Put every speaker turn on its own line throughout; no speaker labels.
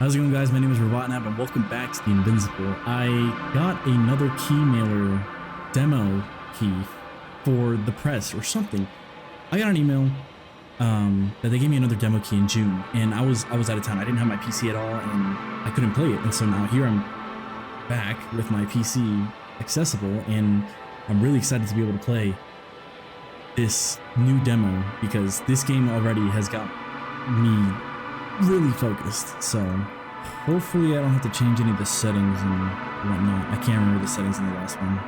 How's it going, guys? My name is ROBOTIC and welcome back to the Invincible. I got another Keymailer demo key for the press or something. I got an email that they gave me another demo key in June, and I was out of town. I didn't have my PC at all, and I couldn't play it. And so now here I'm back with my PC accessible, and I'm really excited to be able to play this new demo because this game already has got me really focused. So hopefully I don't have to change any of the settings and whatnot. I can't remember the settings in the last one,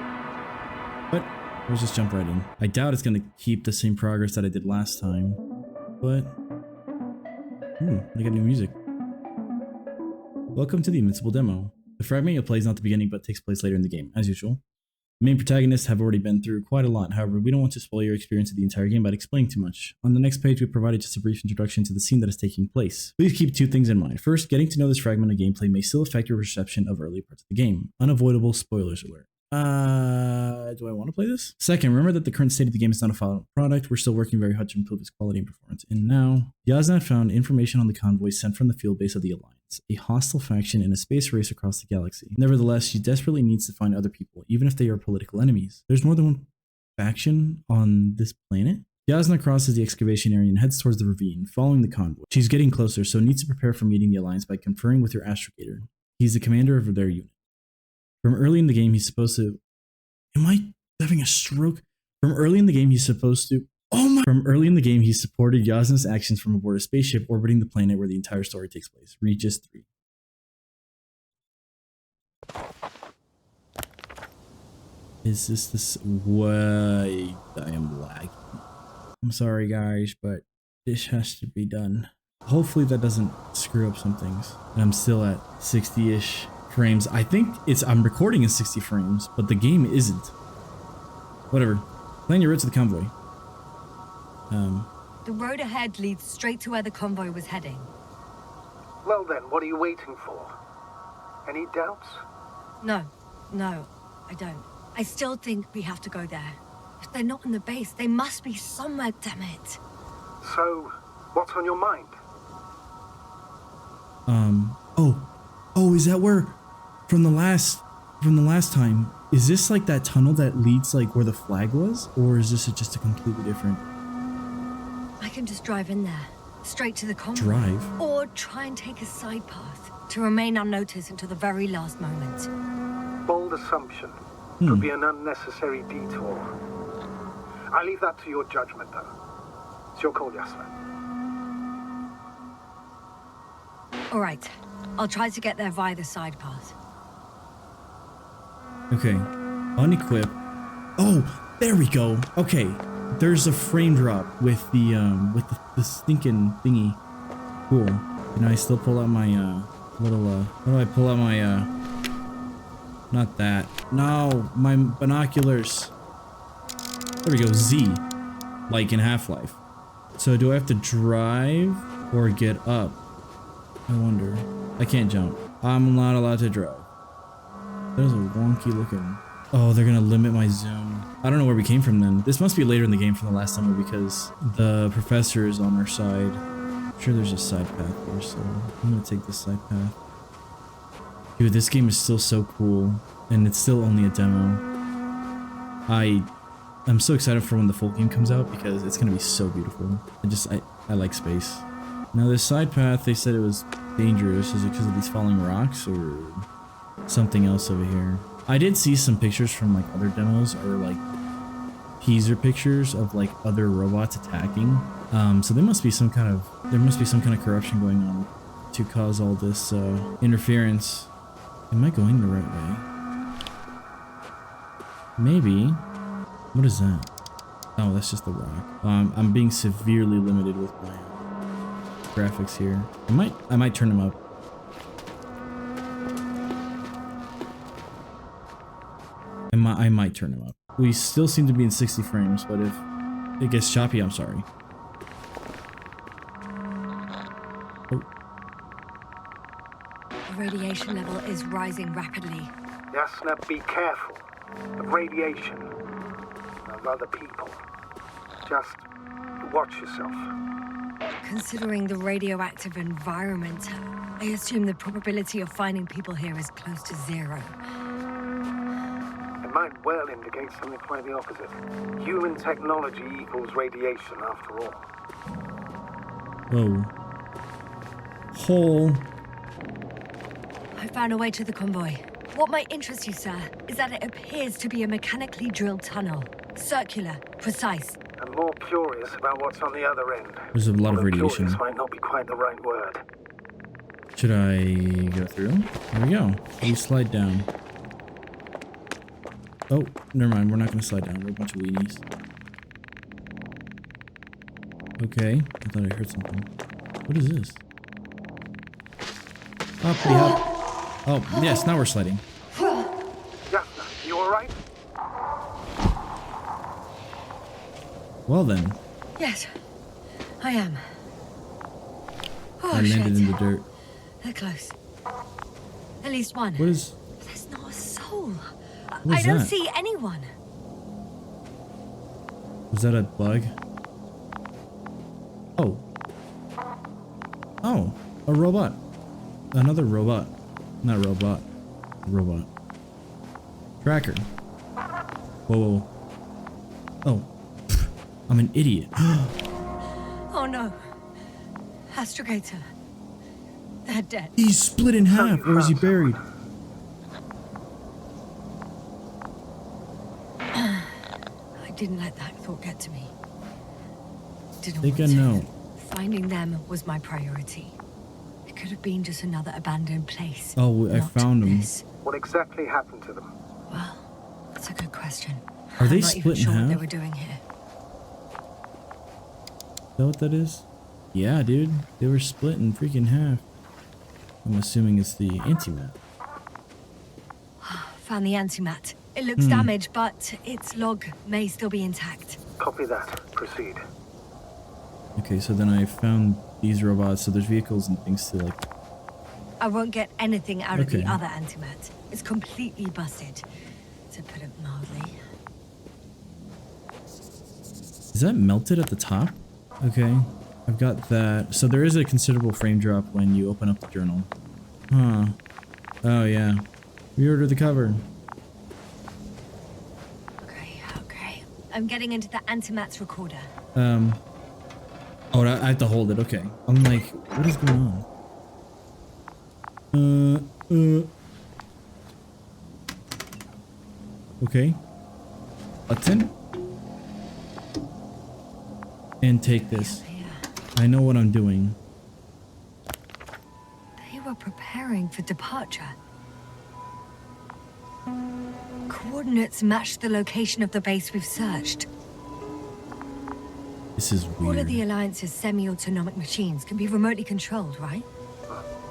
but let's just jump right in. I doubt it's going to keep the same progress that I did last time, but I got new music. Welcome to the Invincible demo. The fragment you'll play is not the beginning, but takes place later in the game, as usual. The main protagonists have already been through quite a lot. However, we don't want to spoil your experience of the entire game by explaining too much. On the next page, we provided just a brief introduction to the scene that is taking place. Please keep two things in mind. First, getting to know this fragment of gameplay may still affect your reception of early parts of the game. Unavoidable spoilers alert. Do I want to play this? Second, remember that the current state of the game is not a final product. We're still working very hard to improve its quality and performance. And now, Yaznat found information on the convoy sent from the field base of the Alliance, a hostile faction in a space race across the galaxy. Nevertheless, she desperately needs to find other people, even if they are political enemies. There's more than one faction on this planet? Yaznat crosses the excavation area and heads towards the ravine, following the convoy. She's getting closer, so needs to prepare for meeting the Alliance by conferring with your astrogator. He's the commander of their unit. From early in the game, he's supposed to... Am I having a stroke? From early in the game, he's supposed to... From early in the game, he supported Yaznat's actions from aboard a spaceship orbiting the planet where the entire story takes place. Regis 3. Is this... Wait, I am lagging. I'm sorry, guys, but this has to be done. Hopefully that doesn't screw up some things. And I'm still at 60-ish frames. I think I'm recording in 60 frames, but the game isn't. Whatever. Plan your route to the convoy.
The road ahead leads straight to where the convoy was heading.
Well then, what are you waiting for? Any doubts?
No, I don't. I still think we have to go there. If they're not in the base, they must be somewhere, damn it.
So, what's on your mind?
Oh, is that where... From the last time, is this like that tunnel that leads like where the flag was? Or is this just a completely different...
I can just drive in there, straight to the convoy.
Drive?
Or try and take a side path to remain unnoticed until the very last moment.
Bold assumption. Could be an unnecessary detour. I leave that to your judgment, though. It's your call, Yaznat.
All right, I'll try to get there via the side path.
Okay, unequip. Oh, there we go. Okay, there's a frame drop with the stinking thingy. Cool. Can I still pull out my little how do I pull out my not that. No, my binoculars. There we go. Z, like in Half-Life. So do I have to drive or get up? I wonder. I can't jump. I'm not allowed to drive. That is a wonky looking... Oh, they're gonna limit my zoom. I don't know where we came from then. This must be later in the game from the last time because the professor is on our side. I'm sure there's a side path here, so I'm gonna take this side path. Dude, this game is still so cool, and it's still only a demo. I'm so excited for when the full game comes out because it's gonna be so beautiful. I like space. Now this side path, they said it was dangerous. Is it because of these falling rocks or something else over here? I did see some pictures from like other demos or like teaser pictures of like other robots attacking. So there must be some kind of corruption going on to cause all this interference. Am I going the right way? Maybe. What is that? Oh, that's just the rock. I'm being severely limited with my graphics here. I might turn them up. I might turn them up. We still seem to be in 60 frames, but if it gets choppy, I'm sorry. Oh.
The radiation level is rising rapidly.
Yaznat, be careful of radiation, of other people. Just watch yourself.
Considering the radioactive environment, I assume the probability of finding people here is close to 0.
It might well indicate something quite the opposite. Human technology equals radiation, after all.
Whoa. Hole.
I found a way to the convoy. What might interest you, sir, is that it appears to be a mechanically drilled tunnel. Circular, precise.
I'm more curious about what's on the other end.
There's a lot of
Although
radiation.
curious might not be quite the right word.
Should I go through? There we go. You slide down. Oh, never mind. We're not going to slide down. We're a bunch of weenies. Okay. I thought I heard something. What is this? Up, up. Oh, yes. Now we're sliding.
Jasna, you alright?
Well then.
Yes, I am. Oh,
I landed
shit.
in the dirt.
They're close. At least one.
What is...
There's not a soul.
What
I
is
don't
that?
see anyone.
Was that a bug? Oh. Oh. A robot. Another robot. Not robot. Robot. Tracker. Whoa, whoa. Oh. I'm an idiot.
Oh no. Astrogator. They're dead.
He's split in half, or is he buried?
I didn't let that thought get to me. Didn't
Think I
want to.
know.
Finding them was my priority. It could have been just another abandoned place.
Oh, I
not
found 'em.
this.
What exactly happened to them?
Well, that's a good question.
Are they
I'm not
split
even
in
sure what they
half?
were doing here.
Is that what that is? Yeah, dude. They were split in freaking half. I'm assuming it's the antimat.
Found the antimat. It looks damaged, but its log may still be intact.
Copy that. Proceed.
Okay, so then I found these robots, so there's vehicles and things to like...
I won't get anything out of
Okay.
the other antimat. It's completely busted, to put it mildly.
Is that melted at the top? Okay, I've got that. So there is a considerable frame drop when you open up the journal. Huh. Oh, yeah. Reorder the cover.
Okay. I'm getting into the antimat's recorder.
Oh, I have to hold it. Okay. I'm like, what is going on? Okay. Button. And take this. I know what I'm doing.
They were preparing for departure. Coordinates matched the location of the base we've searched.
This is
All
weird.
of the Alliance's semi-autonomic machines can be remotely controlled, right?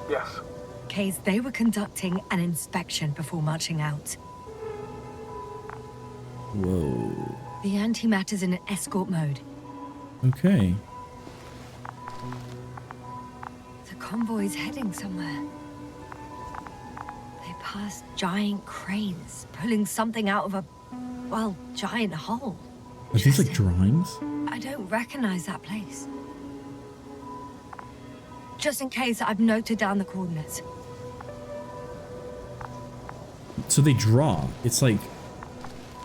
Yes.
Case they were conducting an inspection before marching out.
Whoa.
The antimat is in escort mode.
Okay.
The convoy's heading somewhere. They passed giant cranes, pulling something out of a, well, giant hole.
Are these like drawings?
I don't recognize that place. Just in case, I've noted down the coordinates.
So they draw. It's like...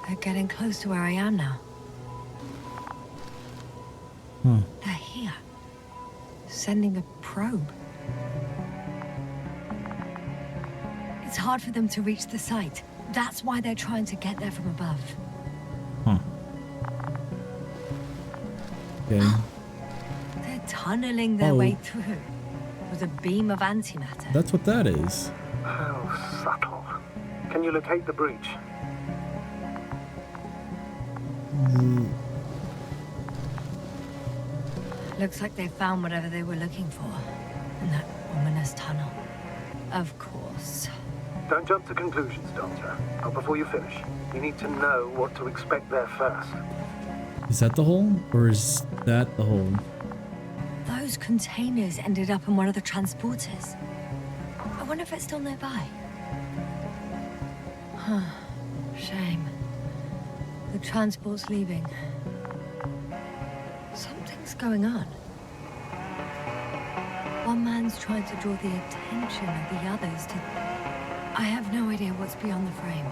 They're getting close to where I am now.
Huh.
They're here. Sending a probe. It's hard for them to reach the site. That's why they're trying to get there from above.
Huh. Okay.
They're tunneling their
Oh.
way through with a beam of antimatter.
That's what that is.
How subtle. Can you locate the breach?
Looks like they found whatever they were looking for in that ominous tunnel. Of course.
Don't jump to conclusions, Doctor. Not before you finish. You need to know what to expect there first.
Is that the hole? Or is that the hole?
Those containers ended up in one of the transporters. I wonder if it's still nearby. Huh. Shame. The transport's leaving. Something's going on. One man Everyone's trying to draw the attention of the others to... I have no idea what's beyond the frame.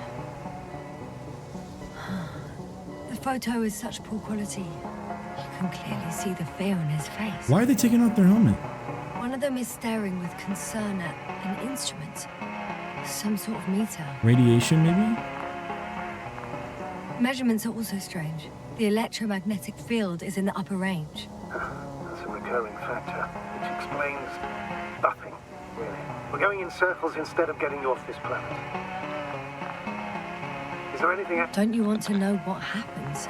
The photo is such poor quality. You can clearly see the fear on his face.
Why are they taking off their helmet?
One of them is staring with concern at an instrument. Some sort of meter.
Radiation, maybe?
Measurements are also strange. The electromagnetic field is in the upper range.
That's a recurring factor, which explains nothing, really. We're going in circles instead of getting you off this planet. Is there anything...
Don't you want to know what happened, sir?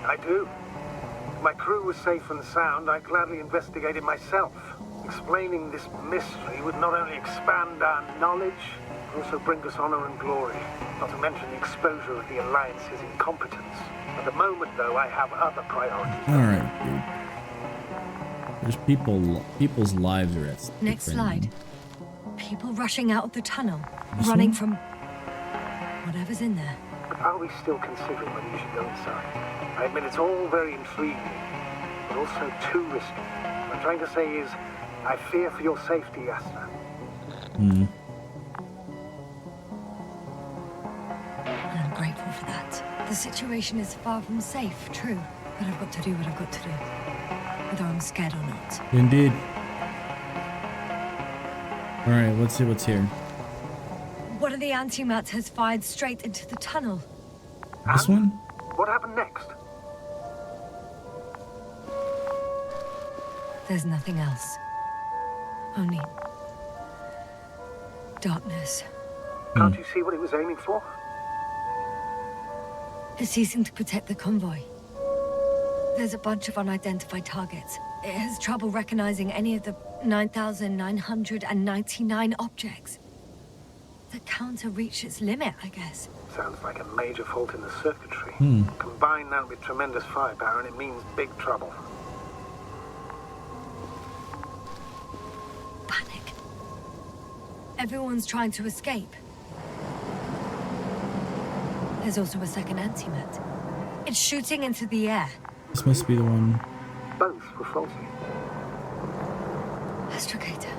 I do. If my crew was safe and sound, I'd gladly investigate it myself. Explaining this mystery would not only expand our knowledge, but also bring us honor and glory. Not to mention the exposure of the Alliance's incompetence. At the moment, though, I have other priorities.
Alright, dude. There's people's lives are at stake.
Next slide. People rushing out of the tunnel.
This
running
one?
from... whatever's in there.
Are we still considering whether you should go inside? I admit it's all very intriguing, but also too risky. What I'm trying to say is, I fear for your safety, Yasna.
Hmm.
And I'm grateful for that. The situation is far from safe, true. But I've got to do what I've got to do. Whether I'm scared or not.
Indeed. Alright, let's see what's here.
One of the antimats has fired straight into the tunnel.
This one?
What happened next?
There's nothing else. Only... darkness.
Can't you see what it was aiming for?
It's ceasing to protect the convoy. There's a bunch of unidentified targets. It has trouble recognizing any of the 9,999 objects. The counter reached its limit, I guess.
Sounds like a major fault in the circuitry.
Hmm.
Combine that with tremendous firepower and it means big trouble.
Panic. Everyone's trying to escape. There's also a second antimat. It's shooting into the air.
This must be the one.
Both were faulty.
Astrogator.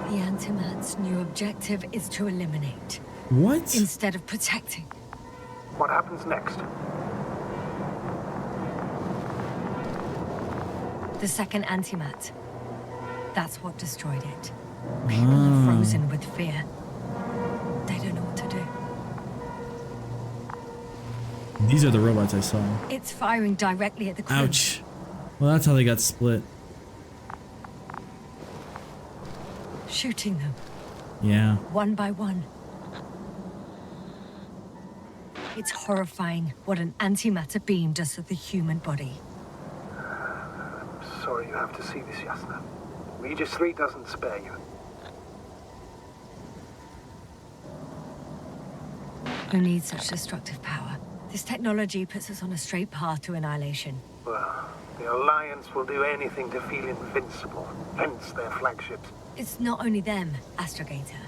The antimat's new objective is to eliminate,
What?
instead of protecting.
What happens next?
The second antimat. That's what destroyed it. People are frozen with fear. They don't know what to do.
These are the robots I saw.
It's firing directly at the crew.
Ouch. Well, that's how they got split.
Shooting them,
Yeah.
one by one. It's horrifying what an antimatter beam does to the human body.
Sorry you have to see this, Yasna. Regis 3 doesn't spare you.
Who needs such destructive power? This technology puts us on a straight path to annihilation.
Well, the Alliance will do anything to feel invincible, hence their flagships.
It's not only them, Astrogator.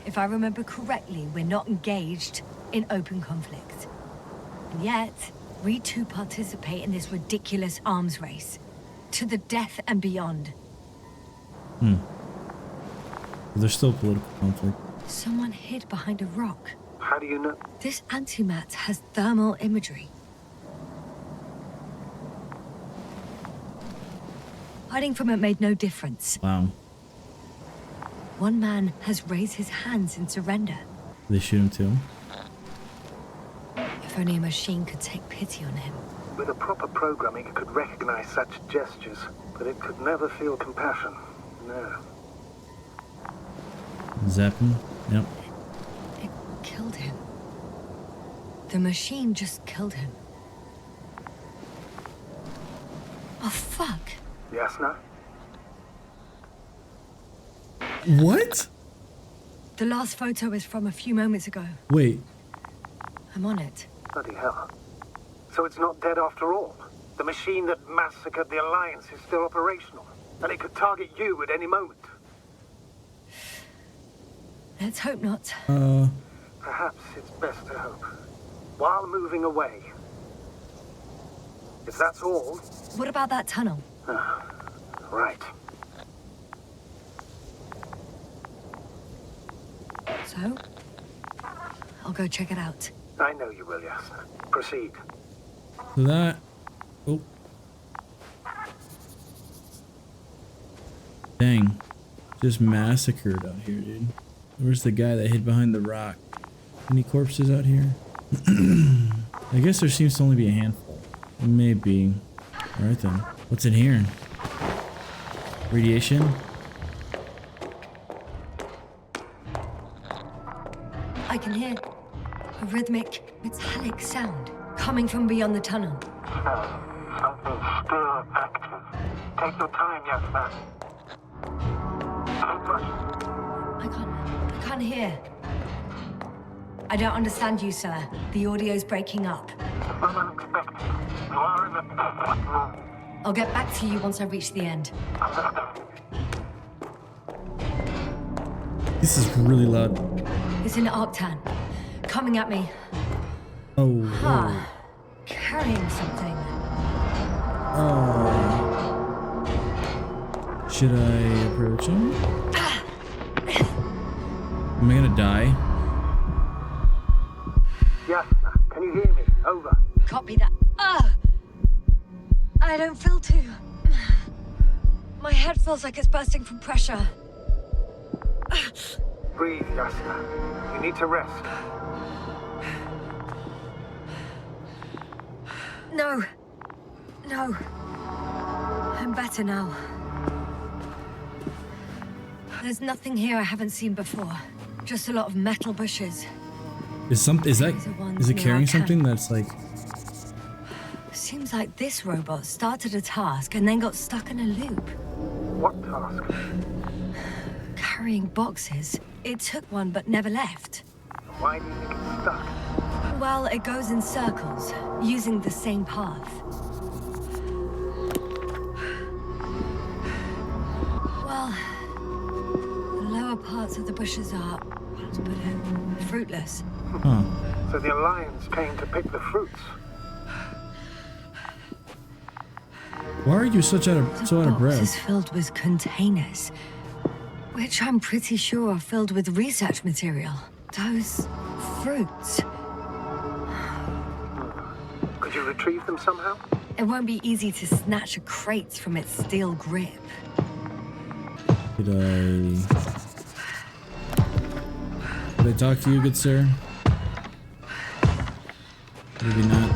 If I remember correctly, we're not engaged in open conflict. And yet, we too participate in this ridiculous arms race. To the death and beyond.
There's still political conflict.
Someone hid behind a rock.
How do you know?
This antimat has thermal imagery. Hiding from it made no difference.
Wow.
One man has raised his hands in surrender.
They shoot him too.
If only a machine could take pity on him.
With a proper programming, it could recognize such gestures, but it could never feel compassion. No.
Zap him. Yep.
It killed him. The machine just killed him. Oh, fuck.
Yasna?
What?
The last photo is from a few moments ago.
Wait.
I'm on it.
Bloody hell. So it's not dead after all. The machine that massacred the Alliance is still operational, and it could target you at any moment.
Let's hope not.
Perhaps it's best to hope. While moving away. If that's all...
What about that tunnel?
Right.
So, I'll go check it out.
I know you will, Yasna. Proceed.
So that... Oh. Dang. Just massacred out here, dude. Where's the guy that hid behind the rock? Any corpses out here? I guess there seems to only be a handful. Maybe. Alright then. What's in here? Radiation?
I can hear a rhythmic, metallic sound coming from beyond the tunnel.
Something still active. Take your time, Yasna. Don't rush.
I can't hear. I don't understand you, sir. The audio's breaking up.
Unexpected. You are in the perfect room.
I'll get back to you once I reach the end.
This is really loud.
It's an Arctan. Coming at me.
Oh.
Huh. Carrying something.
Oh. Should I approach him? Am I gonna die?
Yasna, can you hear me? Over.
Copy that. I don't feel too... My head feels like it's bursting from pressure.
Breathe, Yasna. You need to rest.
No. No. I'm better now. There's nothing here I haven't seen before. Just a lot of metal bushes.
Is it carrying something that's like...
Seems like this robot started a task and then got stuck in a loop.
What task?
Carrying boxes. It took one but never left.
Why do you think it's stuck?
Well, it goes in circles, using the same path. Well, the lower parts of the bushes are, how to put it, fruitless.
Huh.
So the Alliance came to pick the fruits.
Why are you so out of
The box
breath?
is filled with containers, which I'm pretty sure are filled with research material. Those fruits.
Could you retrieve them somehow?
It won't be easy to snatch a crate from its steel grip.
Did I talk to you, good sir? Maybe not.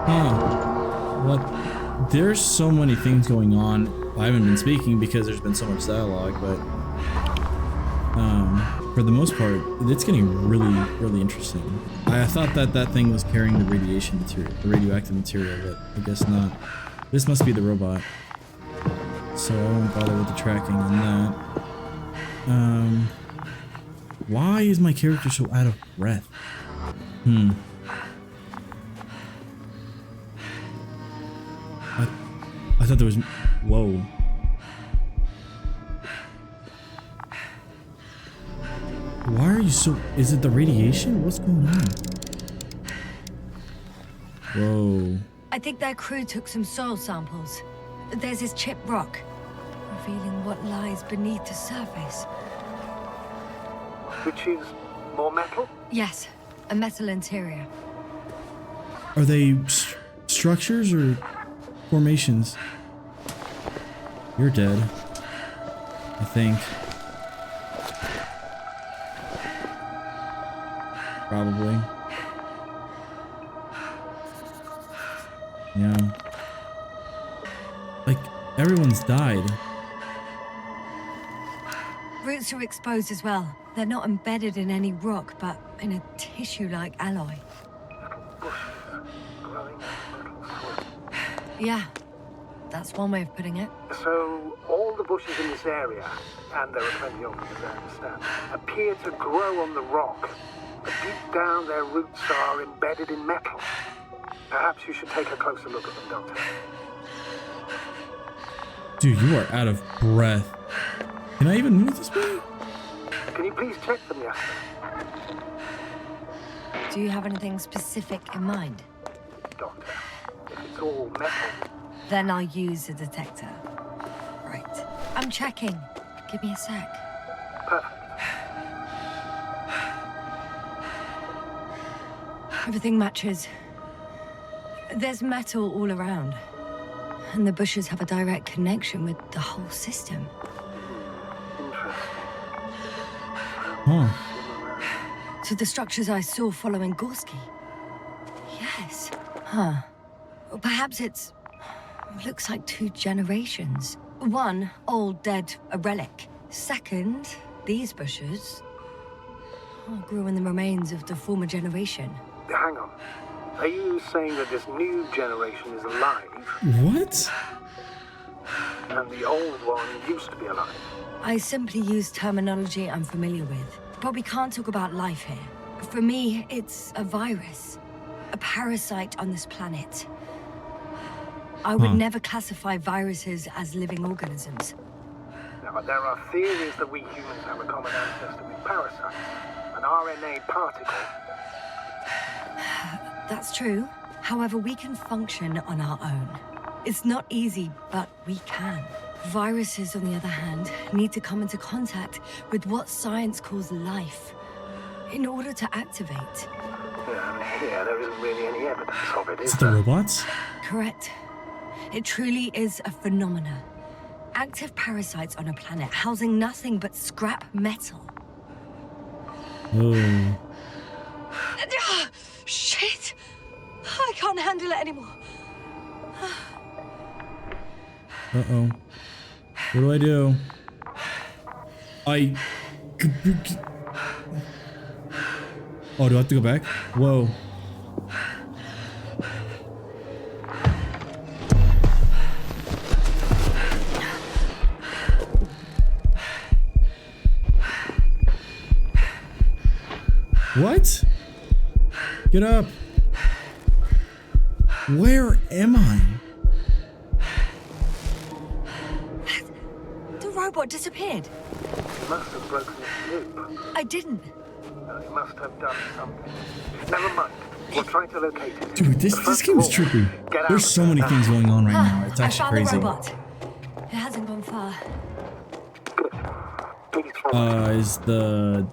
Huh. What? There's so many things going on. I haven't been speaking because there's been so much dialogue, but for the most part, it's getting really, really interesting. I thought that thing was carrying the radiation material, the radioactive material, but I guess not. This must be the robot. So I won't bother with the tracking on that. Why is my character so out of breath? I thought there was... Whoa. Why are you so... Is it the radiation? What's going on? Whoa.
I think their crew took some soil samples. There's this chipped rock, revealing what lies beneath the surface.
Which is more metal?
Yes, a metal interior.
Are they structures or formations? You're dead. I think. Probably. Yeah. Like, everyone's died.
Roots are exposed as well. They're not embedded in any rock, but in a tissue-like alloy.
Growing metal soil.
Yeah, that's one way of putting it.
So, all the bushes in this area, and there are plenty of them as I understand, appear to grow on the rock. But deep down, their roots are embedded in metal. Perhaps you should take a closer look at them, Doctor.
Dude, you are out of breath. Can I even move this way?
Can you please check them, Yasna?
Do you have anything specific in mind?
Doctor, if it's all metal,
Then I'll use a detector. Right. I'm checking. Give me a sec.
perfect.
Everything matches. There's metal all around. And the bushes have a direct connection with the whole system.
Huh.
To the structures I saw following Gorski. Yes. Huh. Well, perhaps it looks like 2 generations. One, old, dead, a relic. Second, these bushes grew in the remains of the former generation.
Hang on. Are you saying that this new generation is alive
What?
and the old one used to be alive?
I simply use terminology I'm familiar with. But we can't talk about life here. For me, it's a virus. A parasite on this planet. I would never classify viruses as living organisms.
Now, there are theories that we humans have a common ancestor with parasites. An RNA particle.
That's true. However, we can function on our own. It's not easy, but we can. Viruses, on the other hand, need to come into contact with what science calls life in order to activate.
Yeah, there isn't really any evidence of it, is
It's the
there?
robots?
Correct. It truly is a phenomena. Active parasites on a planet housing nothing but scrap metal.
Oh.
Shit! I can't handle it anymore.
Uh-oh. What do I do? Oh, do I have to go back? Whoa. What? Get up. Where am I?
The robot disappeared.
You must have broken its loop.
I didn't.
You must have done something. Never mind. We'll try to locate it.
Dude, this game is trippy. There's so many things going on right now. It's
I
actually
found
crazy.
the robot. It hasn't gone far.
Is the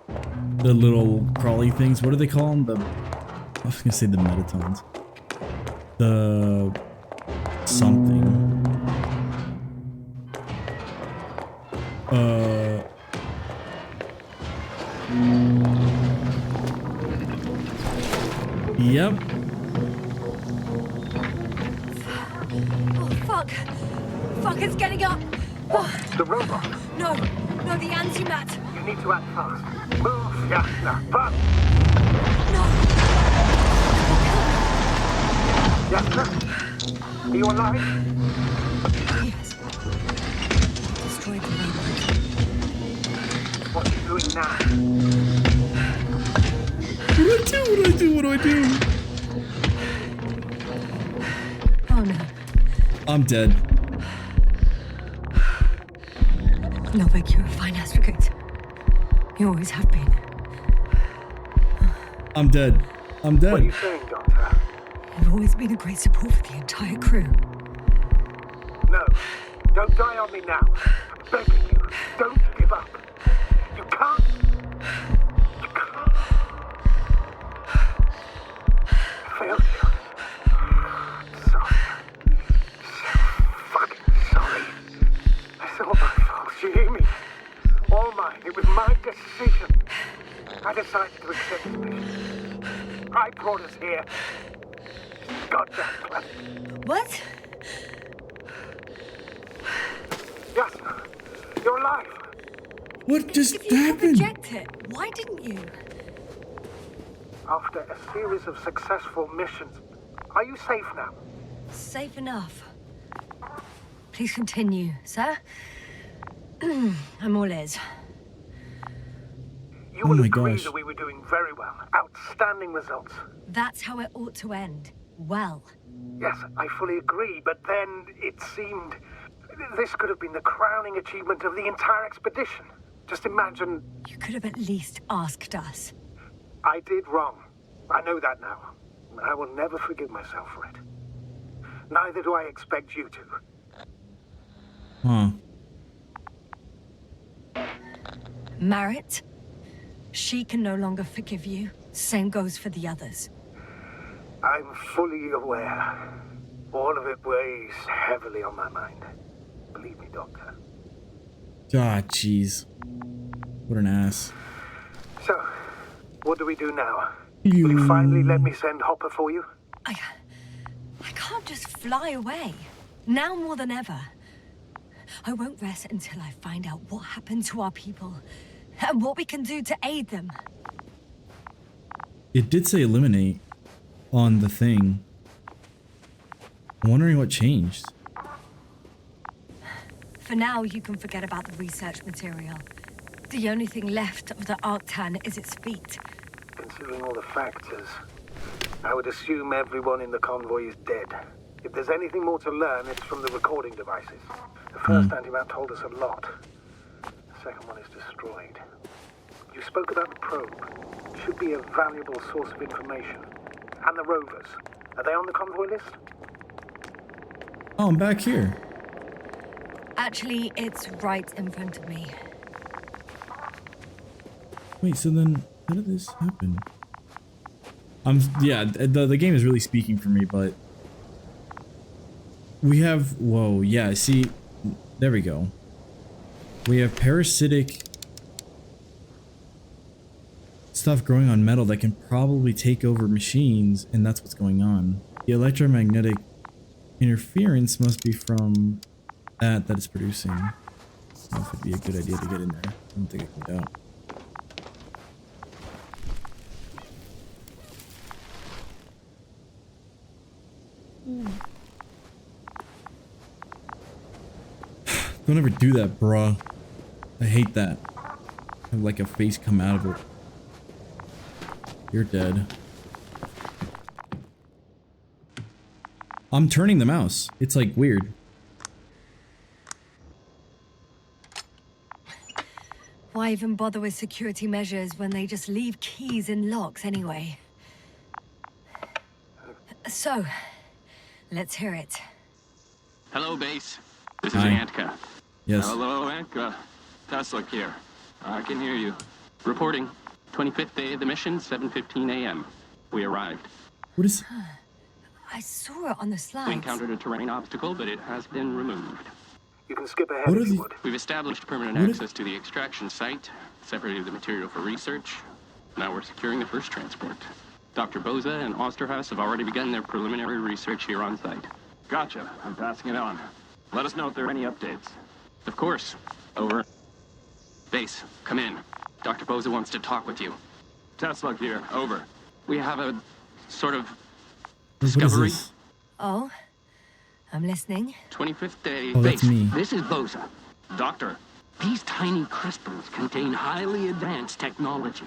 little crawly things, what do they call them? I was gonna say the metatons. The something. Yep.
Oh, fuck. Fuck, it's getting up. Oh,
The robot.
no, the antimat.
You need to act fast. Move, Yasna. Fast.
No.
Yasna? Are you alive?
Yes. Destroyed the robot.
What are you doing now?
What do I do?
Oh, no.
I'm dead.
Novik, you're a fine astrogate. You always have been.
I'm dead. I'm
What are you
dead.
saying, Doctor?
You've always been a great support for the entire crew.
No. Don't die on me now. I'm begging you. Don't give up. You can't. You can't. I failed you. Sorry. So fucking sorry. It's all my fault. You hear me? All mine. It was my decision. I decided to accept this mission. I brought us here. Goddamn plan.
What?
Yasna, you're alive.
What just
If you could
happened?
reject it, why didn't you?
After a series of successful missions, are you safe now?
Safe enough. Please continue, sir. I'm all ears.
You
Oh
will
my
agree
gosh.
that we were doing very well. Outstanding results.
That's how it ought to end. Well.
Yes, I fully agree, but then it seemed this could have been the crowning achievement of the entire expedition. Just imagine,
You could have at least asked us.
I did wrong. I know that now. I will never forgive myself for it. Neither do I expect you to.
Huh.
Marit, she can no longer forgive you. Same goes for the others.
I'm fully aware. All of it weighs heavily on my mind. Believe me, Doctor.
Ah, jeez. What an ass.
So, what do we do now? Will you finally let me send Hopper for you?
I can't just fly away. Now more than ever. I won't rest until I find out what happened to our people and what we can do to aid them.
It did say eliminate on the thing. I'm wondering what changed.
For now, you can forget about the research material. The only thing left of the Arctan is its feet.
Considering all the factors, I would assume everyone in the convoy is dead. If there's anything more to learn, it's from the recording devices. The first antimat told us a lot. The second one is destroyed. You spoke about the probe. It should be a valuable source of information. And the rovers. Are they on the convoy list?
Oh, I'm back here.
Actually, it's right in front of me.
Wait, so then how did this happen? Yeah, the game is really speaking for me, but we have, whoa, yeah, see, there we go. We have parasitic stuff growing on metal that can probably take over machines, and that's what's going on. The electromagnetic interference must be from that it's producing. I don't know if it'd be a good idea to get in there. I don't think I can get out. Don't ever do that, bruh. I hate that. Have like a face come out of it. You're dead. I'm turning the mouse. It's like weird.
Why even bother with security measures when they just leave keys in locks anyway? So, let's hear it.
Hello, base. This is
Hi.
Antka.
Yes.
Hello, Antka. Tesla here. I can hear you. Reporting. 25th day of the mission, 7:15 a.m. We arrived.
What is...
I saw it on the
We
slides.
encountered a terrain obstacle, but it has been removed.
You can skip ahead
What
if
are
you
the-
would.
We've established permanent
What
access to the extraction site, separated the material for research. Now we're securing the first transport. Dr. Boza and Osterhaus have already begun their preliminary research here on site.
Gotcha. I'm passing it on. Let us know if there are any updates.
Of course. Over. Base, come in. Dr. Boza wants to talk with you.
Tesla here. Over.
We have a sort of
What is
discovery.
this?
Oh, I'm listening.
25th day.
Oh, that's
Base,
me.
This is Boza.
Doctor.
These tiny crystals contain highly advanced technology.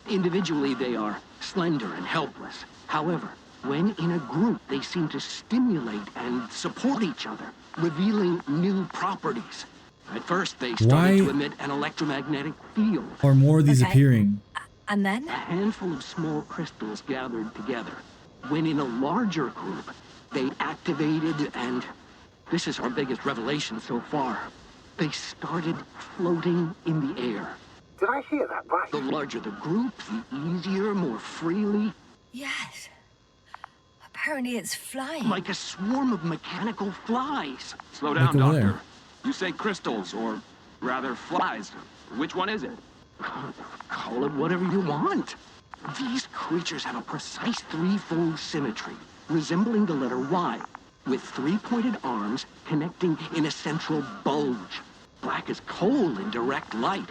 Individually, they are slender and helpless. However, when in a group, they seem to stimulate and support each other, revealing new properties. At first, they started
Why-
to emit an electromagnetic field.
Are more of these
Okay.
appearing?
And then?
A handful of small crystals gathered together. When in a larger group, they activated and... This is our biggest revelation so far. They started floating in the air.
Did I hear that right?
The larger the group, the easier, more freely,
Yes. Apparently it's flying.
like a swarm of mechanical flies.
Slow
Like
down,
over
Doctor.
there.
You say crystals, or rather flies. Which one is it?
Call it whatever you want. These creatures have a precise threefold symmetry, resembling the letter Y, with three-pointed arms connecting in a central bulge. Black as coal in direct light,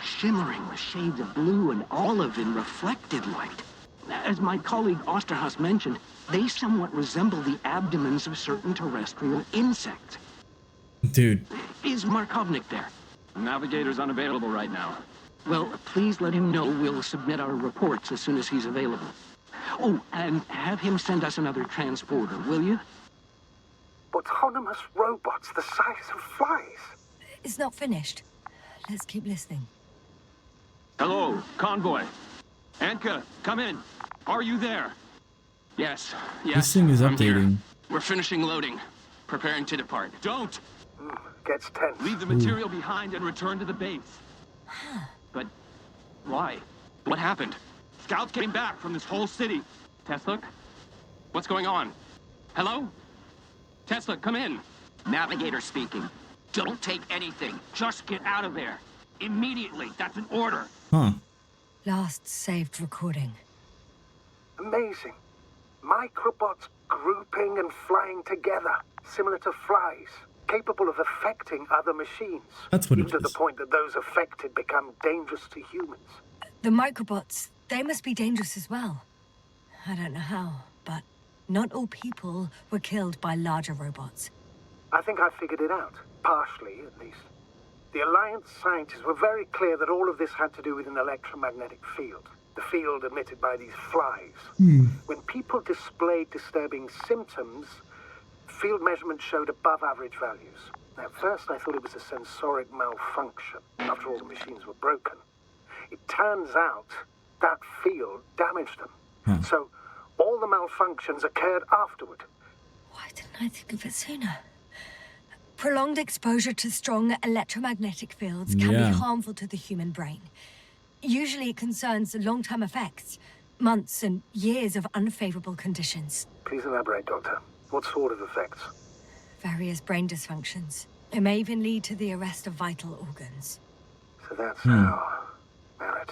shimmering with shades of blue and olive in reflected light. As my colleague Osterhaus mentioned, they somewhat resemble the abdomens of certain terrestrial insects.
Dude,
Is Markovnik there?
Navigator's unavailable right now.
Well, please let him know we'll submit our reports as soon as he's available. Oh, and have him send us another transporter, will you?
Autonomous robots the size of flies.
It's not finished. Let's keep listening.
Hello, convoy. Antka, come in. Are you there?
Yes, yes.
this thing is
I'm here.
updating.
We're finishing loading, preparing to depart.
Don't!
Gets tense.
Leave the material behind and return to the base.
But why? What happened?
Scouts came back from this whole city.
Tesla? What's going on? Hello? Tesla, come in.
Navigator speaking. Don't take anything. Just get out of there. Immediately. That's an order.
Huh.
Last saved recording.
Amazing. Microbots grouping and flying together, similar to flies, capable of affecting other machines.
That's what it
even to
is.
the point that those affected become dangerous to humans.
The microbots, they must be dangerous as well. I don't know how, but not all people were killed by larger robots.
I think I figured it out, partially at least. The Alliance scientists were very clear that all of this had to do with an electromagnetic field, the field emitted by these flies. When people displayed disturbing symptoms, field measurements showed above average values. At first I thought it was a sensoric malfunction, after all the machines were broken. It turns out that field damaged them. So all the malfunctions occurred afterward.
Why didn't I think of it sooner? Prolonged exposure to strong electromagnetic fields can be harmful to the human brain. Usually it concerns long-term effects, months and years of unfavorable conditions.
Please elaborate, Doctor. What sort of effects?
Various brain dysfunctions. It may even lead to the arrest of vital organs.
So that's how... Barrett.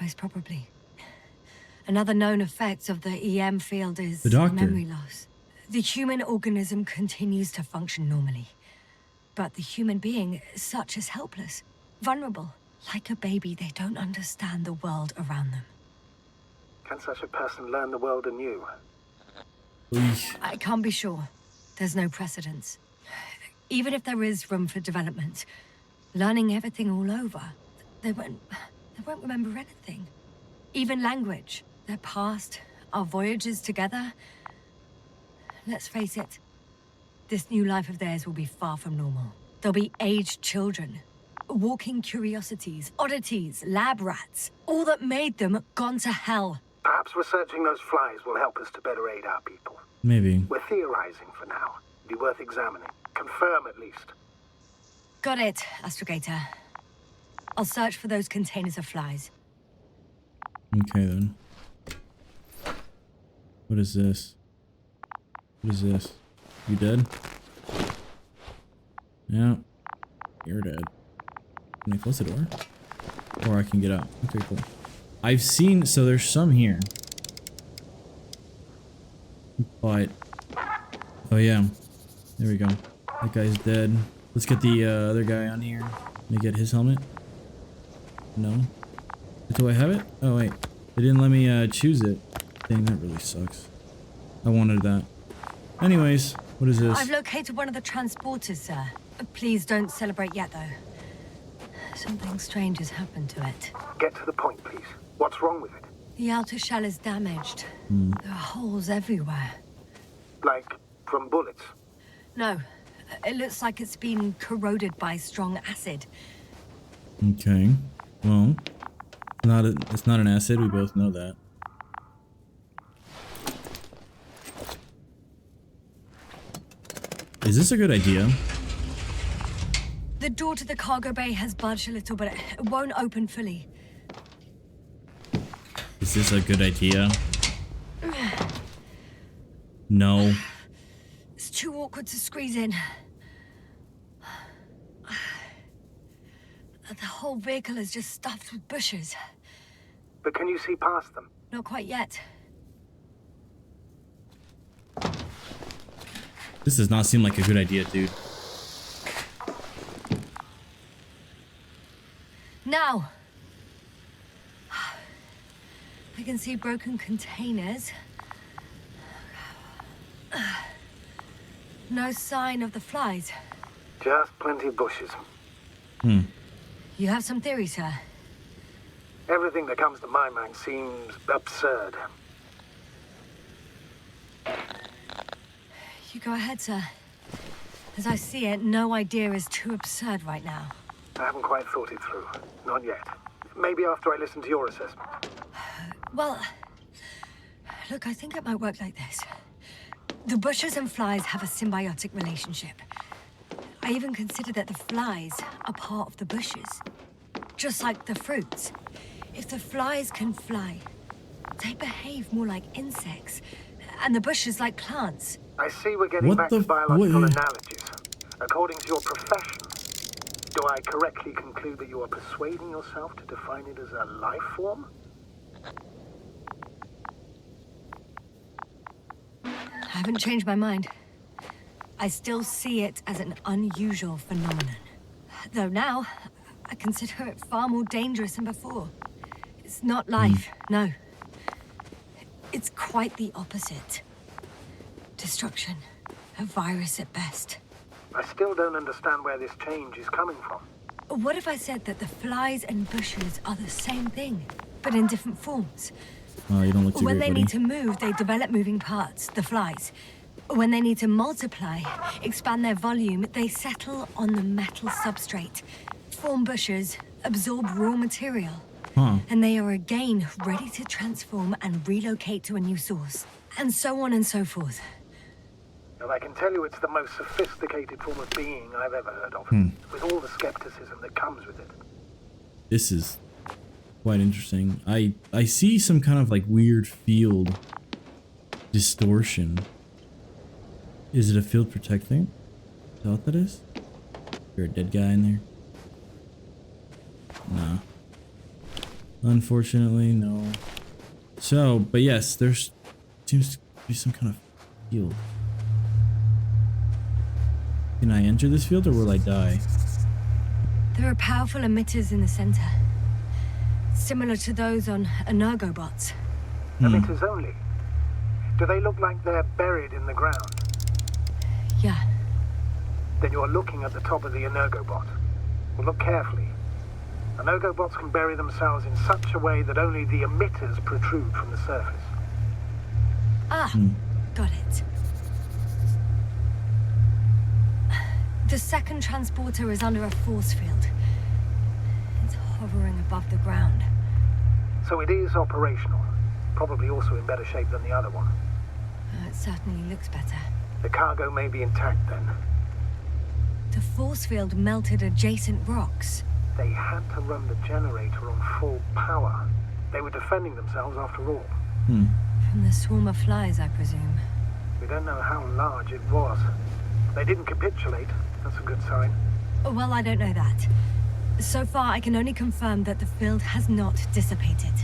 Most probably. Another known effect of the EM field is
The doctor.
memory loss. The human organism continues to function normally. But the human being, such is helpless, vulnerable. Like a baby, they don't understand the world around them.
Can such a person learn the world anew?
Eesh.
I can't be sure. There's no precedence. Even if there is room for development, learning everything all over, they won't remember anything. Even language, their past, our voyages together. Let's face it, this new life of theirs will be far from normal. They'll be aged children, walking curiosities, oddities, lab rats, all that made them gone to hell.
Perhaps researching those flies will help us to better aid our people.
Maybe.
We're theorizing for now. Be worth examining. Confirm at least.
Got it, Astrogator. I'll search for those containers of flies.
Okay then. What is this? What is this? You dead? Yeah. You're dead. Can I close the door? Or I can get out. Okay, cool. I've seen... So there's some here. But... Oh yeah. There we go. That guy's dead. Let's get the other guy on here. Let me get his helmet. No. Do I have it? Oh wait. They didn't let me choose it. Dang, that really sucks. I wanted that. Anyways, what is this?
I've located one of the transporters, sir. Please don't celebrate yet, though. Something strange has happened to it.
Get to the point, please. What's wrong with it?
The outer shell is damaged. There are holes everywhere.
Like, from bullets?
No, it looks like it's been corroded by strong acid.
Okay. Well, it's not an acid. We both know that. Is this a good idea?
The door to the cargo bay has budged a little, but it won't open fully.
Is this a good idea? No.
It's too awkward to squeeze in. The whole vehicle is just stuffed with bushes.
But can you see past them?
Not quite yet.
This does not seem like a good idea, dude.
Now! I can see broken containers. No sign of the flies.
Just plenty of bushes.
You have some theory, sir?
Everything that comes to my mind seems absurd.
You go ahead, sir. As I see it, no idea is too absurd right now.
I haven't quite thought it through. Not yet. Maybe after I listen to your assessment.
Well, look, I think it might work like this. The bushes and flies have a symbiotic relationship. I even consider that the flies are part of the bushes. Just like the fruits. If the flies can fly, They behave more like insects, and the bushes like plants.
I see we're getting
What
back
the
to biological
what?
analogies. According to your profession, do I correctly conclude that you are persuading yourself to define it as a life form?
I haven't changed my mind. I still see it as an unusual phenomenon. Though now, I consider it far more dangerous than before. It's not life, no. It's quite the opposite. Destruction. A virus at best.
I still don't understand where this change is coming from.
What if I said that the flies and bushes are the same thing, but in different forms?
Oh, you don't look too
When
great,
they
buddy.
need to move, they develop moving parts, the flies. When they need to multiply, expand their volume, they settle on the metal substrate, form bushes, absorb raw material.
Huh.
And they are again ready to transform and relocate to a new source. And so on and so forth.
And I can tell you it's the most sophisticated form of being I've ever heard of, with all the skepticism that comes with it.
This is quite interesting. I see some kind of like weird field distortion. Is it a field protecting? Is that what that is? Is there a dead guy in there? No. Unfortunately, no. So, but yes, there's seems to be some kind of field. Can I enter this field or will I die?
There are powerful emitters in the center. Similar to those on Energobots.
Emitters only. Do they look like they're buried in the ground?
Yeah.
Then you're looking at the top of the Energobot. Well, look carefully. Energobots can bury themselves in such a way that only the emitters protrude from the surface.
Ah, got it. The second transporter is under a force field. It's hovering above the ground.
So it is operational. Probably also in better shape than the other one.
It certainly looks better.
The cargo may be intact then.
The force field melted adjacent rocks.
They had to run the generator on full power. They were defending themselves after all.
From the swarm of flies, I presume.
We don't know how large it was. They didn't capitulate. That's a good sign.
Well, I don't know that. So far, I can only confirm that the field has not dissipated.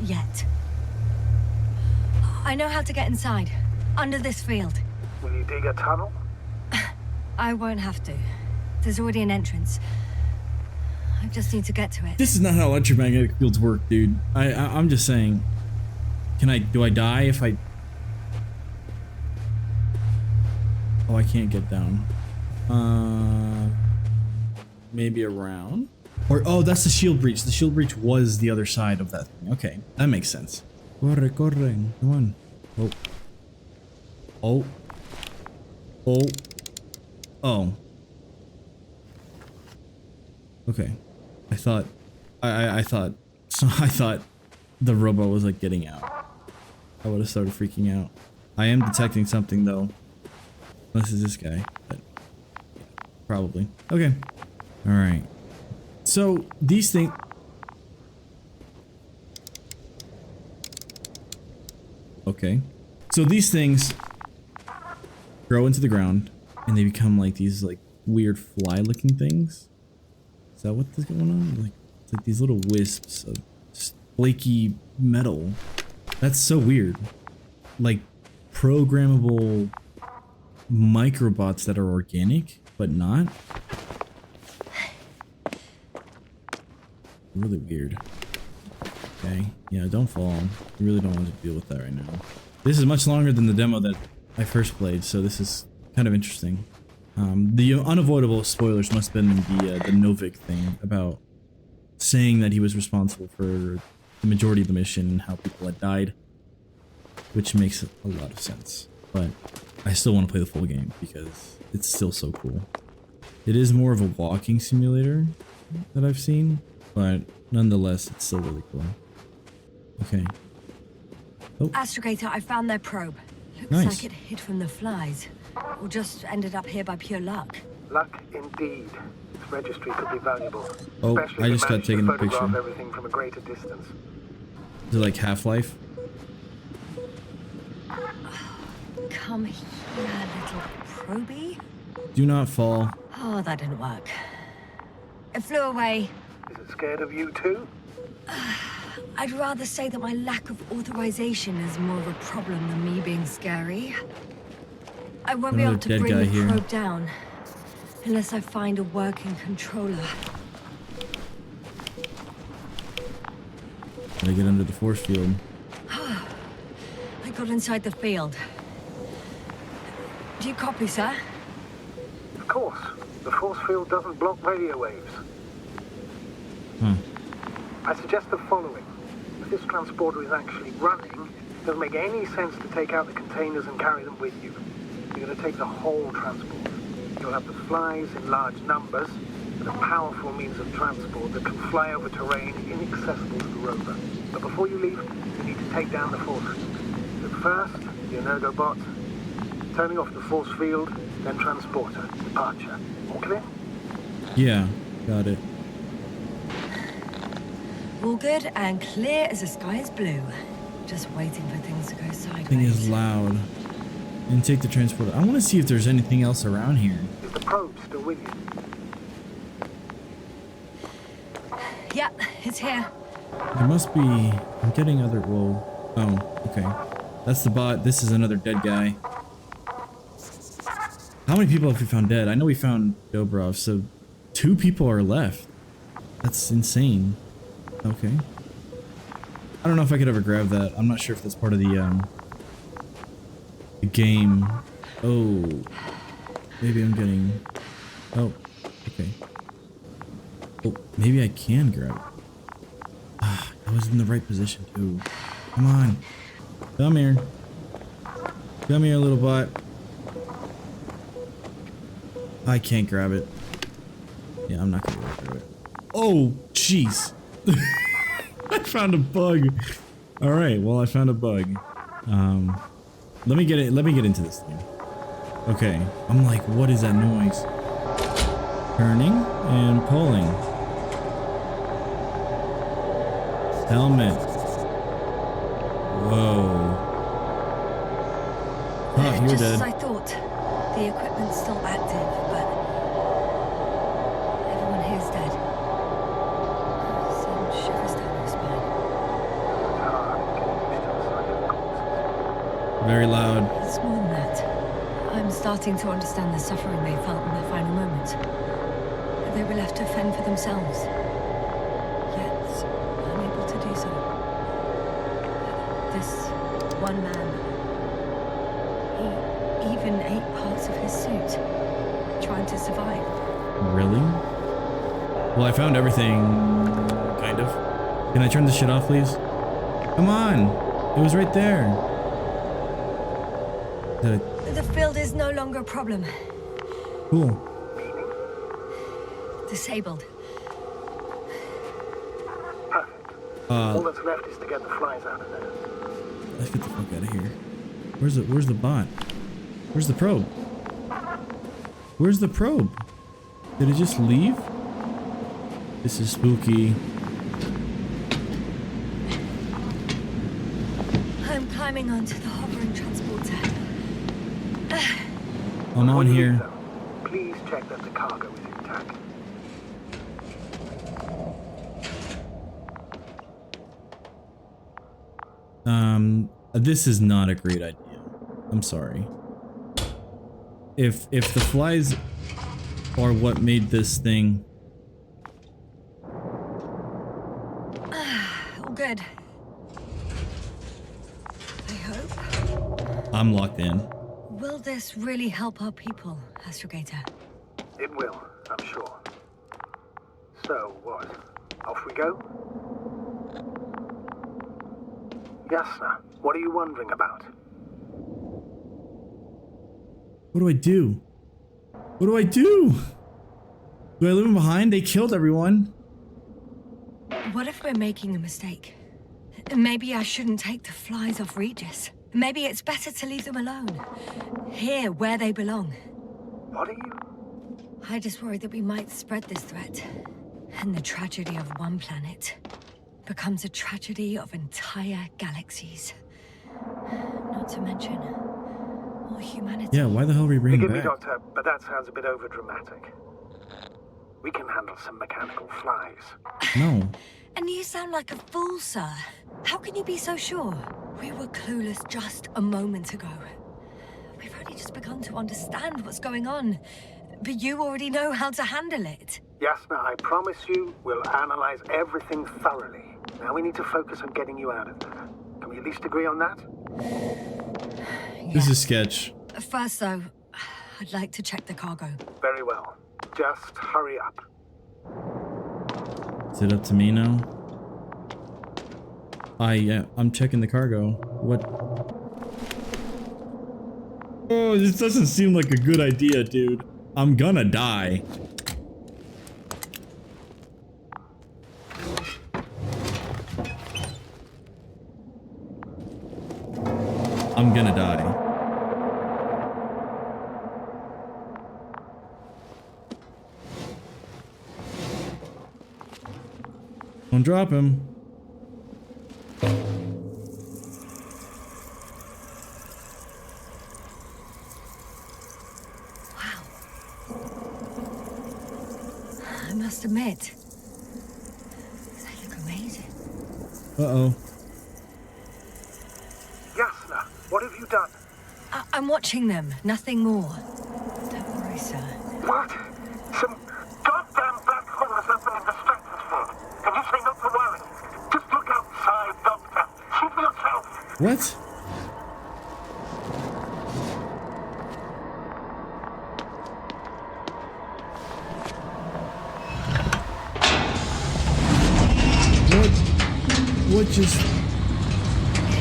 Yet. I know how to get inside. Under this field.
Will you dig a tunnel?
I won't have to. There's already an entrance. I just need to get to it.
This is not how electromagnetic fields work, dude. I'm just saying. Do I die if I... Oh, I can't get down. Maybe around? Or, oh, that's the shield breach. The shield breach was the other side of that thing. Okay, that makes sense. Corre, corre. Come on. Oh. Oh. Oh. Oh. Okay. I thought the robot was like getting out. I would have started freaking out. I am detecting something though. Unless it's this guy, but yeah, probably. Okay. Alright. So these things... Okay. So these things grow into the ground and they become like these like weird fly looking things. Is that what's going on? Like, it's like these little wisps of flaky metal. That's so weird. Like programmable microbots that are organic, but not. Really weird. Okay. Yeah, don't fall. I really don't want to deal with that right now. This is much longer than the demo that I first played, so this is kind of interesting. The unavoidable spoilers must have been the Novik thing about saying that he was responsible for the majority of the mission and how people had died, which makes a lot of sense. But I still want to play the full game because it's still so cool. It is more of a walking simulator that I've seen, but nonetheless, it's still really cool. Okay. Oh.
Astrogator, I found their probe. Looks
Nice.
like it hid from the flies. Or just ended up here by pure luck.
Luck indeed. This registry could be valuable.
Oh,
especially
I
if
just
it
got
managed to
taken a
photograph
picture.
everything from a greater distance.
Is it like Half-Life?
Come here, little probie.
Do not fall.
Oh, that didn't work. It flew away.
Is it scared of you too?
I'd rather say that my lack of authorization is more of a problem than me being scary. I won't be
Another
able to
dead
bring
guy
the
here.
probe down unless I find a working controller.
Gotta get under the force field.
I got inside the field. Do you copy, sir?
Of course. The force field doesn't block radio waves.
Huh.
I suggest the following. If this transporter is actually running, it doesn't make any sense to take out the containers and carry them with you. You're going to take the whole transport. You'll have the flies in large numbers, and a powerful means of transport that can fly over terrain inaccessible to the rover. But before you leave, you need to take down the force field. But first, your Energobot, turning off the force field, then transporter, departure. All clear?
Yeah, got it.
All good and clear as the sky is blue. Just waiting for things to go sideways.
Thing is loud. And take the transporter. I want to see if there's anything else around here.
Is the probe still with you?
Yep, it's here.
There must be... I'm getting other... Whoa. Oh, okay. That's the bot. This is another dead guy. How many people have we found dead? I know we found Dobrov, so 2 people are left. That's insane. Okay. I don't know if I could ever grab that. I'm not sure if that's part of the game. Oh. Maybe I'm getting... Oh, okay. Oh, maybe I can grab it. Ah, I was in the right position too. Come on. Come here. Come here, little bot. I can't grab it. Yeah, I'm not gonna be able to grab it. Oh, jeez. I found a bug. All right, well, I found a bug. Let me get into this thing. Okay, I'm like, what is that noise? Turning and pulling. Helmet. Whoa. Oh, you're
Just as
dead.
I thought. The equipment's still active, but everyone here's dead. Some shivers down my spine.
Very loud.
It's more than that. I'm starting to understand the suffering they felt in their final moment. They were left to fend for themselves, yet unable to do so. This one man, he even ate parts of his suit, trying to survive.
Really? Well, I found everything, kind of. Can I turn this shit off, please? Come on! It was right there. Did I...
The field is no longer a problem.
Cool.
Disabled.
Perfect. All that's left is to get the flies out of there.
Let's get the fuck out of here. Where's the bot? Where's the probe? Where's the probe? Did it just leave? This is spooky.
I'm climbing onto the hovering transporter.
I'm on here.
Please check that the cargo is intact.
This is not a great idea. I'm sorry. If the flies are what made this thing...
All good. I hope.
I'm locked in.
Will this really help our people, Astrogator?
It will, I'm sure. So, what? Off we go? Yasna, what are you wondering about?
What do I do? What do I do? Do I leave them behind? They killed everyone.
What if we're making a mistake? Maybe I shouldn't take the flies off Regis. Maybe it's better to leave them alone. Here, where they belong.
What are you?
I just worry that we might spread this threat. And the tragedy of one planet becomes a tragedy of entire galaxies. Not to mention More humanity.
Yeah, why the hell are we bringing
Forgive me,
back?
Doctor, but that sounds a bit overdramatic. We can handle some mechanical flies.
No.
And you sound like a fool, sir. How can you be so sure? We were clueless just a moment ago. We've only just begun to understand what's going on. But you already know how to handle it.
Yasna, I promise you, we'll analyze everything thoroughly. Now we need to focus on getting you out of there. Can we at least agree on that?
This is sketch.
First, though, I'd like to check the cargo.
Very well. Just hurry up.
Is it up to me now? I'm checking the cargo. What? Oh, this doesn't seem like a good idea, dude. I'm gonna die. I'm gonna die. Don't drop him.
Wow. I must admit, they look amazing.
Uh-oh.
Yasna, what have you done?
I'm watching them, nothing more. Don't worry, sir.
What? Some goddamn black hole has opened in the stratosphere. And you say not to worry. Just look outside, Doctor. See for yourself.
What? What just...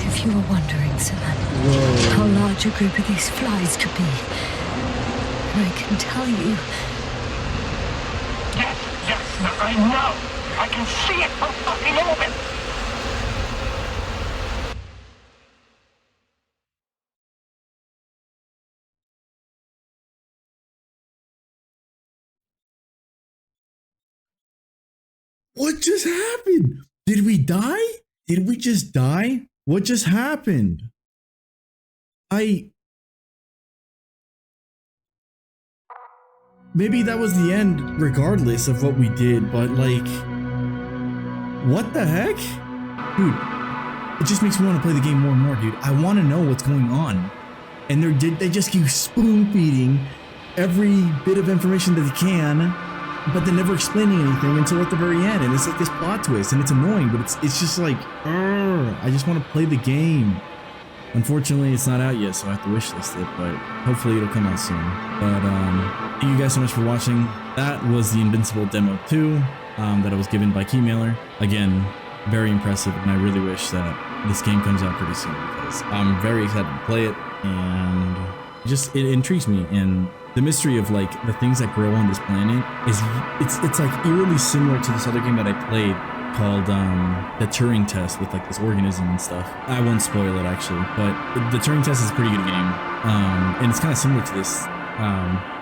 If you were wondering, sir,
Whoa.
how large a group of these flies could be, I can tell you.
Yes, I know. I can see it from fucking orbit.
What just happened? Did we die? Did we just die? What just happened? Maybe that was the end regardless of what we did, but like, what the heck? Dude, it just makes me want to play the game more and more, dude. I want to know what's going on. And they just keep spoon feeding every bit of information that they can, but they're never explaining anything until at the very end. And it's like this plot twist, and it's annoying, but it's just like, I just want to play the game. Unfortunately, it's not out yet, so I have to wishlist it, but hopefully it'll come out soon. But thank you guys so much for watching. That was the Invincible Demo 2 that I was given by Keymailer. Again, very impressive, and I really wish that this game comes out pretty soon because I'm very excited to play it, and it intrigues me. And the mystery of like the things that grow on this planet is it's like eerily similar to this other game that I played called the Turing Test with like this organism and stuff. I won't spoil it actually, but the Turing Test is a pretty good game, and it's kind of similar to this,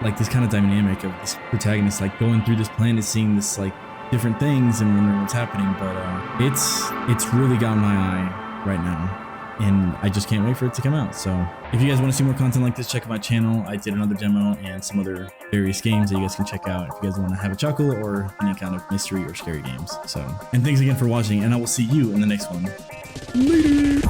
like this kind of dynamic of this protagonist like going through this planet, seeing this like different things and wondering what's happening. But it's really got my eye right now, and I just can't wait for it to come out. So if you guys want to see more content like this, check out my channel. I did another demo and some other various games that you guys can check out if you guys want to have a chuckle or any kind of mystery or scary games. So, and thanks again for watching, and I will see you in the next one. Later.